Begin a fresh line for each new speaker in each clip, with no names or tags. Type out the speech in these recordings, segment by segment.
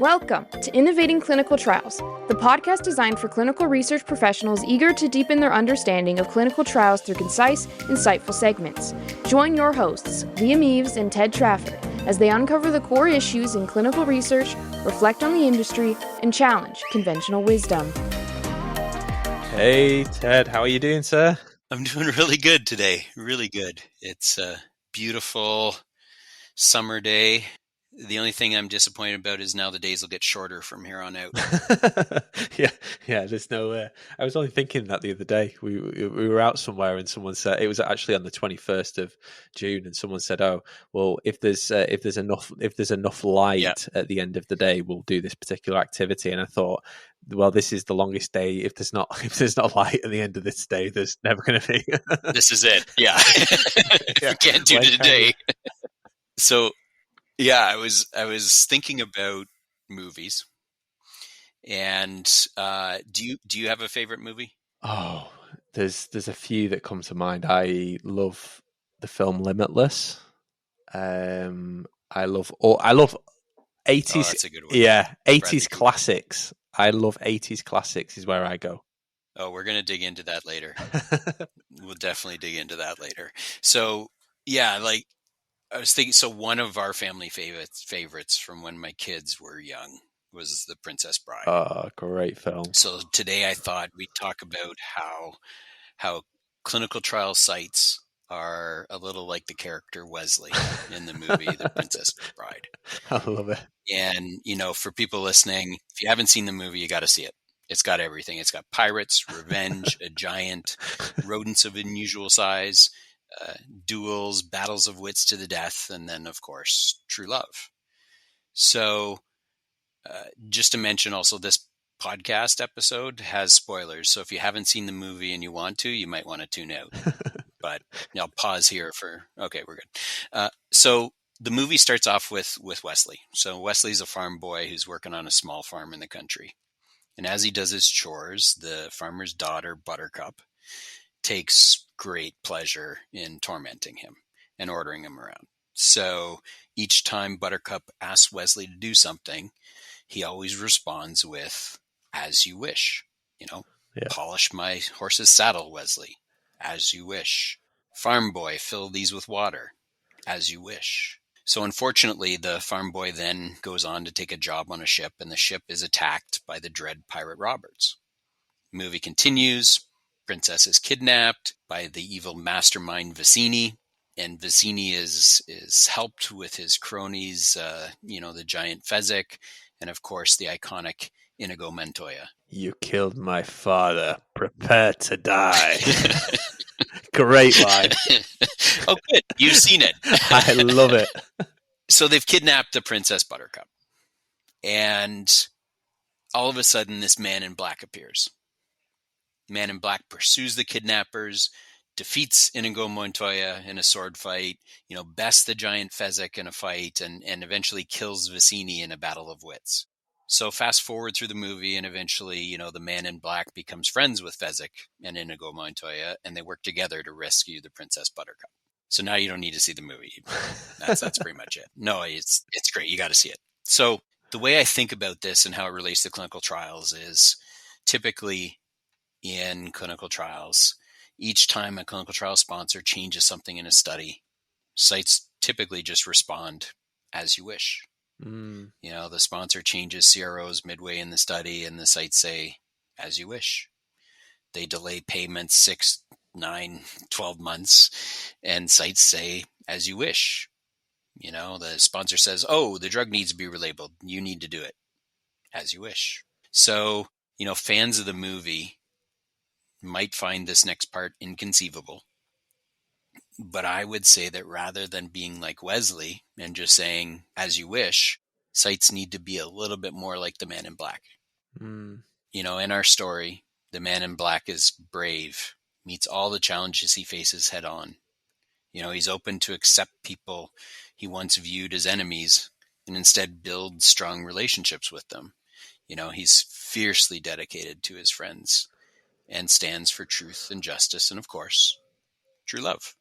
Welcome to Innovating Clinical Trials, the podcast designed for clinical research professionals eager to deepen their understanding of clinical trials through concise, insightful segments. Join your hosts, Eves and Ted Trafford, as they uncover the core issues in clinical research, reflect on the industry, and challenge conventional wisdom.
Hey, Ted, how are you doing, sir?
I'm doing really good today. Really good. It's a beautiful summer day. The only thing I'm disappointed about is now the days will get shorter from here on out.
Yeah. There's no. I was only thinking that the other day. We were out somewhere, and someone said it was actually on the 21st of June, and someone said, "Oh, well, if there's enough light at the end of the day, we'll do this particular activity." And I thought, well, this is the longest day. If there's not light at the end of this day, there's never going to be.
This is it. Yeah, we can't do it today. So. Yeah, I was thinking about movies, and do you have a favorite movie?
Oh, there's a few that come to mind. I love the film Limitless. I love 80s.
Oh, that's a good one.
Yeah, 80s classics. I love 80s classics is where I go.
Oh, we're gonna dig into that later. We'll definitely dig into that later. So yeah, like. I was thinking, so one of our family favorites from when my kids were young was The Princess Bride.
Oh, great film.
So today I thought we'd talk about how clinical trial sites are a little like the character Wesley in the movie The Princess Bride.
I love it.
And, for people listening, if you haven't seen the movie, you got to see it. It's got everything. It's got pirates, revenge, a giant, rodents of unusual size, duels, battles of wits to the death, and then, of course, true love. So just to mention also, this podcast episode has spoilers. So if you haven't seen the movie and you want to, you might want to tune out. But I'll pause here okay, we're good. So the movie starts off with Wesley. So Wesley's a farm boy who's working on a small farm in the country. And as he does his chores, the farmer's daughter, Buttercup, takes great pleasure in tormenting him and ordering him around. So each time Buttercup asks Wesley to do something, he always responds with, "As you wish." Polish my horse's saddle, Wesley. As you wish. Farm boy, fill these with water. As you wish. So unfortunately, the farm boy then goes on to take a job on a ship, and the ship is attacked by the dread pirate Roberts. The movie continues. Princess is kidnapped by the evil mastermind Vicini, and Vicini is helped with his cronies, the giant Fezzik, and of course the iconic Inigo Montoya.
You killed my father. Prepare to die. Great line.
Oh, good. You've seen it.
I love it.
So they've kidnapped the Princess Buttercup, and all of a sudden this man in black appears. Man in Black pursues the kidnappers, defeats Inigo Montoya in a sword fight, bests the giant Fezzik in a fight, and eventually kills Vicini in a battle of wits. So fast forward through the movie, and eventually, the Man in Black becomes friends with Fezzik and Inigo Montoya, and they work together to rescue the Princess Buttercup. So now you don't need to see the movie. That's pretty much it. No, it's great. You got to see it. So the way I think about this and how it relates to clinical trials is typically in clinical trials, each time a clinical trial sponsor changes something in a study, sites typically just respond as you wish. The sponsor changes CROs midway in the study, and the sites say as you wish. They delay payments 6, 9, 12 months, and sites say as you wish. The sponsor says, "Oh, the drug needs to be relabeled. You need to do it as you wish." So, fans of the movie might find this next part inconceivable. But I would say that rather than being like Wesley and just saying, as you wish, sites need to be a little bit more like the Man in Black. In our story, the Man in Black is brave, meets all the challenges he faces head on. He's open to accept people he once viewed as enemies and instead build strong relationships with them. He's fiercely dedicated to his friends and stands for truth and justice and, of course, true love.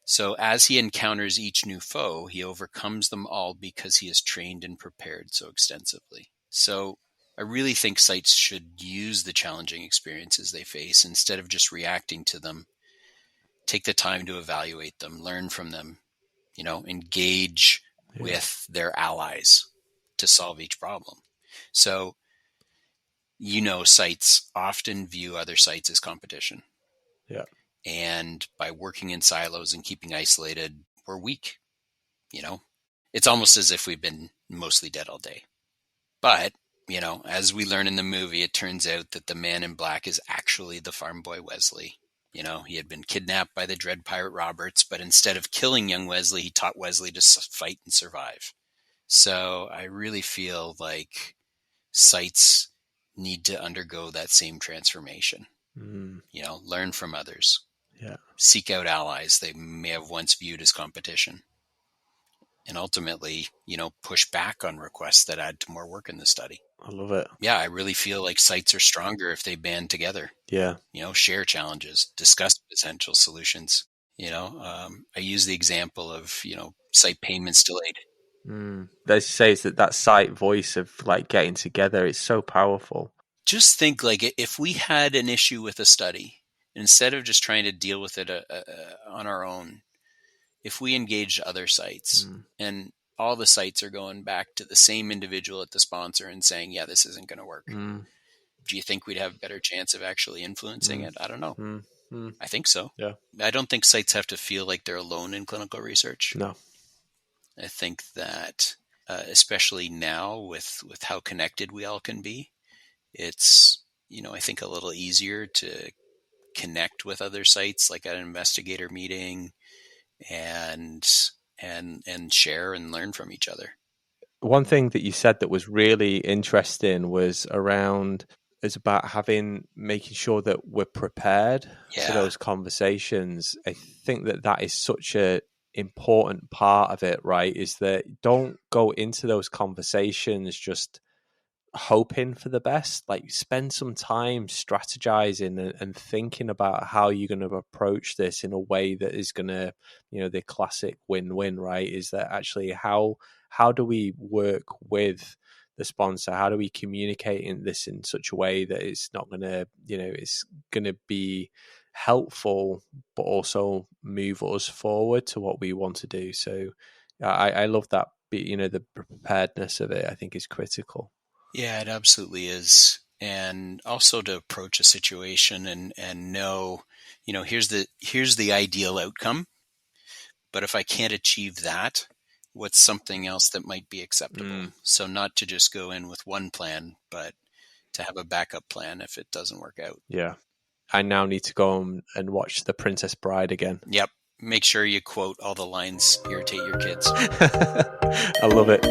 So as he encounters each new foe, he overcomes them all because he is trained and prepared so extensively. So I really think sites should use the challenging experiences they face instead of just reacting to them. Take the time to evaluate them, learn from them, engage with their allies to solve each problem. So, sites often view other sites as competition.
Yeah.
And by working in silos and keeping isolated, we're weak. It's almost as if we've been mostly dead all day. But, as we learn in the movie, it turns out that the man in black is actually the farm boy Wesley. He had been kidnapped by the Dread Pirate Roberts, but instead of killing young Wesley, he taught Wesley to fight and survive. So I really feel like sites need to undergo that same transformation. Learn from others.
Yeah.
Seek out allies they may have once viewed as competition. And ultimately, push back on requests that add to more work in the study.
I love it.
Yeah, I really feel like sites are stronger if they band together.
Yeah.
Share challenges, discuss potential solutions. I use the example of, site payments delayed.
They say it's that site voice of like getting together. It's so powerful.
Just think like if we had an issue with a study, instead of just trying to deal with it on our own, if we engaged other sites and all the sites are going back to the same individual at the sponsor and saying, yeah, this isn't going to work. Do you think we'd have a better chance of actually influencing it? I don't know. I think so.
Yeah.
I don't think sites have to feel like they're alone in clinical research.
No.
I think that especially now with how connected we all can be, it's, I think a little easier to connect with other sites like at an investigator meeting and share and learn from each other.
One thing that you said that was really interesting was about making sure that we're prepared for those conversations. I think that is such a important part of it, right? Is that don't go into those conversations just hoping for the best. Like, spend some time strategizing and thinking about how you're going to approach this in a way that is going to, the classic win-win, right? Is that actually how do we work with the sponsor? How do we communicate in this in such a way that it's not going to, it's going to be helpful, but also move us forward to what we want to do. So I love that, the preparedness of it, I think, is critical.
Yeah, it absolutely is. And also to approach a situation and know, here's the ideal outcome. But if I can't achieve that, what's something else that might be acceptable? So not to just go in with one plan, but to have a backup plan if it doesn't work out.
Yeah. I now need to go and watch The Princess Bride again.
Yep. Make sure you quote all the lines irritate your kids.
I love it.